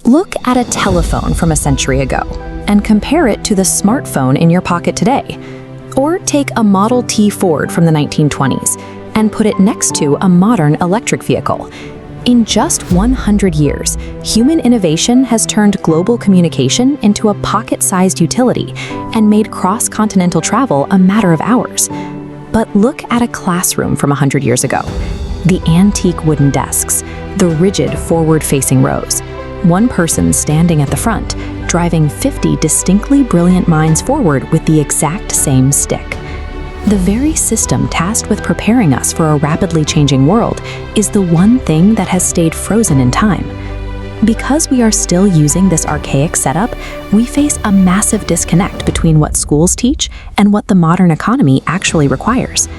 Look at a telephone from a century ago and compare it to the smartphone in your pocket today. Or take a Model T Ford from the 1920s and put it next to a modern electric vehicle. In just 100 years, human innovation has turned global communication into a pocket-sized utility and made cross-continental travel a matter of hours. But look at a classroom from 100 years ago. The antique wooden desks, the rigid forward-facing rows, one person standing at the front, driving 50 distinctly brilliant minds forward with the exact same stick. The very system tasked with preparing us for a rapidly changing world is the one thing that has stayed frozen in time. Because we are still using this archaic setup, we face a massive disconnect between what schools teach and what the modern economy actually requires.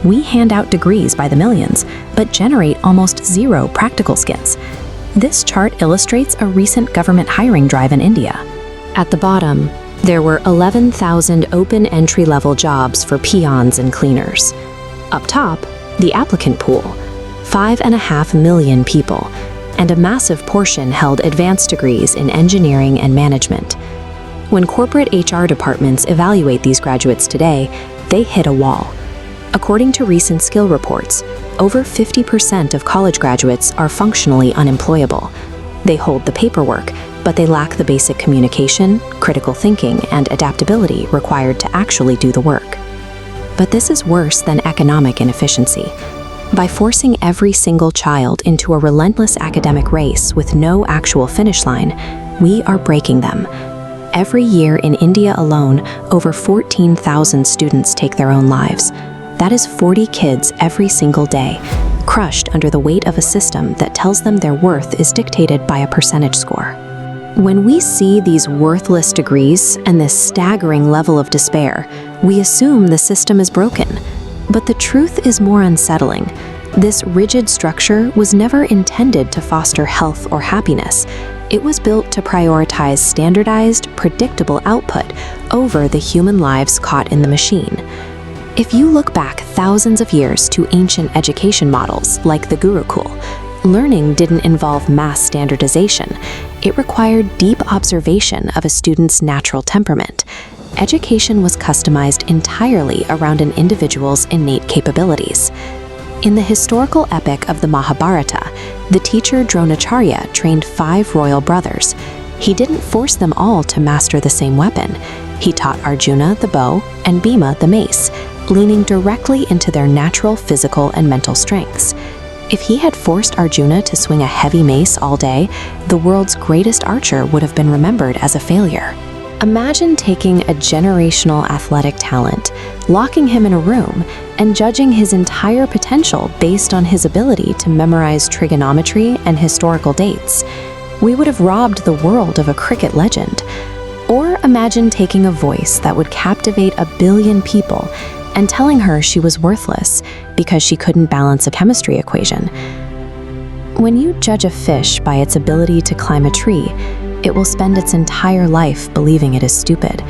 We hand out degrees by the millions, but generate almost zero practical skills. This chart illustrates a recent government hiring drive in India. At the bottom, there were 11,000 open entry-level jobs for peons and cleaners. Up top, the applicant pool, 5.5 million people, and a massive portion held advanced degrees in engineering and management. When corporate HR departments evaluate these graduates today, they hit a wall. According to recent skill reports, over 50% of college graduates are functionally unemployable. They hold the paperwork, but they lack the basic communication, critical thinking, and adaptability required to actually do the work. But this is worse than economic inefficiency. By forcing every single child into a relentless academic race with no actual finish line, we are breaking them. Every year in India alone, over 14,000 students take their own lives. That is 40 kids every single day, crushed under the weight of a system that tells them their worth is dictated by a percentage score. When we see these worthless degrees and this staggering level of despair, we assume the system is broken. But the truth is more unsettling. This rigid structure was never intended to foster health or happiness. It was built to prioritize standardized, predictable output over the human lives caught in the machine. If you look back thousands of years to ancient education models like the Gurukul, learning didn't involve mass standardization. It required deep observation of a student's natural temperament. Education was customized entirely around an individual's innate capabilities. In the historical epic of the Mahabharata, the teacher Dronacharya trained 5 royal brothers. He didn't force them all to master the same weapon. He taught Arjuna the bow and Bhima the mace, leaning directly into their natural physical and mental strengths. If he had forced Arjuna to swing a heavy mace all day, the world's greatest archer would have been remembered as a failure. Imagine taking a generational athletic talent, locking him in a room, and judging his entire potential based on his ability to memorize trigonometry and historical dates. We would have robbed the world of a cricket legend. Or imagine taking a voice that would captivate 1 billion people and telling her she was worthless because she couldn't balance a chemistry equation. When you judge a fish by its ability to climb a tree, it will spend its entire life believing it is stupid.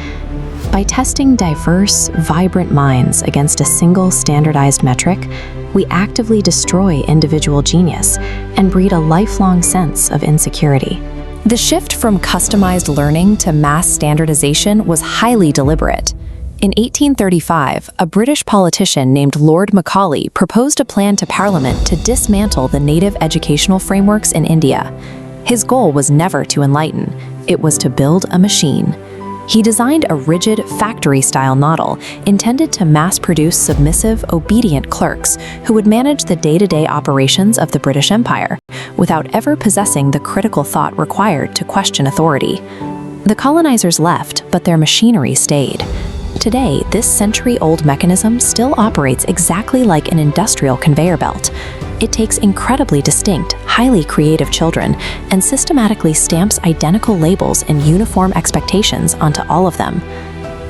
By testing diverse, vibrant minds against a single standardized metric, we actively destroy individual genius and breed a lifelong sense of insecurity. The shift from customized learning to mass standardization was highly deliberate. In 1835, a British politician named Lord Macaulay proposed a plan to Parliament to dismantle the native educational frameworks in India. His goal was never to enlighten, it was to build a machine. He designed a rigid, factory-style model intended to mass-produce submissive, obedient clerks who would manage the day-to-day operations of the British Empire without ever possessing the critical thought required to question authority. The colonizers left, but their machinery stayed. Today, this century-old mechanism still operates exactly like an industrial conveyor belt. It takes incredibly distinct, highly creative children and systematically stamps identical labels and uniform expectations onto all of them.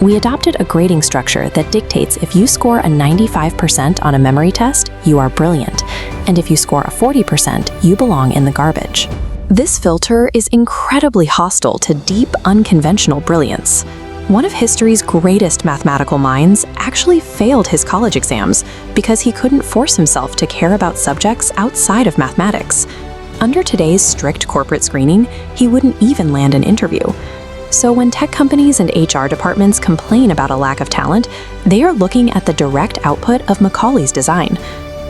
We adopted a grading structure that dictates if you score a 95% on a memory test, you are brilliant, and if you score a 40%, you belong in the garbage. This filter is incredibly hostile to deep, unconventional brilliance. One of history's greatest mathematical minds actually failed his college exams because he couldn't force himself to care about subjects outside of mathematics. Under today's strict corporate screening, he wouldn't even land an interview. So when tech companies and HR departments complain about a lack of talent, they are looking at the direct output of Macaulay's design.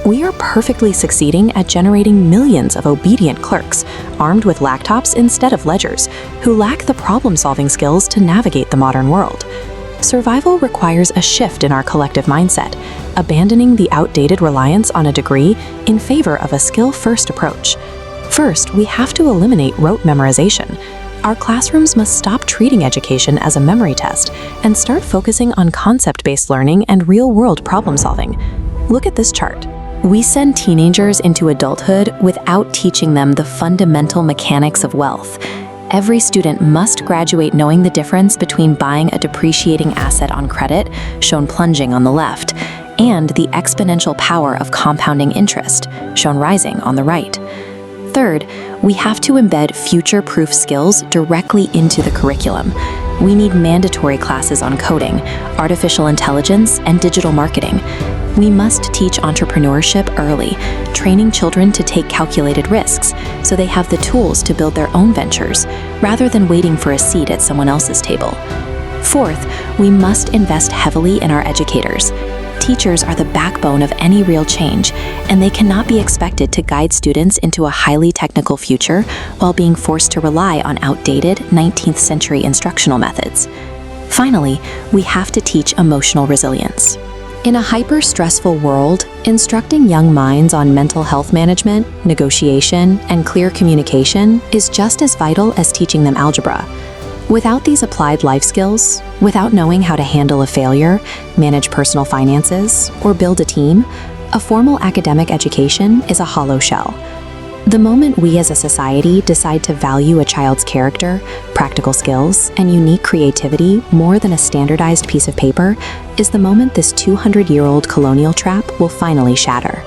We are perfectly succeeding at generating millions of obedient clerks, armed with laptops instead of ledgers, who lack the problem-solving skills to navigate the modern world. Survival requires a shift in our collective mindset, abandoning the outdated reliance on a degree in favor of a skill-first approach. First, we have to eliminate rote memorization. Our classrooms must stop treating education as a memory test and start focusing on concept-based learning and real-world problem-solving. Look at this chart. We send teenagers into adulthood without teaching them the fundamental mechanics of wealth. Every student must graduate knowing the difference between buying a depreciating asset on credit, shown plunging on the left, and the exponential power of compounding interest, shown rising on the right. Third, we have to embed future-proof skills directly into the curriculum. We need mandatory classes on coding, artificial intelligence, and digital marketing. We must teach entrepreneurship early, training children to take calculated risks so they have the tools to build their own ventures, rather than waiting for a seat at someone else's table. Fourth, we must invest heavily in our educators. Teachers are the backbone of any real change, and they cannot be expected to guide students into a highly technical future while being forced to rely on outdated 19th century instructional methods. Finally, we have to teach emotional resilience. In a hyper-stressful world, instructing young minds on mental health management, negotiation, and clear communication is just as vital as teaching them algebra. Without these applied life skills, without knowing how to handle a failure, manage personal finances, or build a team, a formal academic education is a hollow shell. The moment we as a society decide to value a child's character, practical skills, and unique creativity more than a standardized piece of paper is the moment this 200-year-old colonial trap will finally shatter.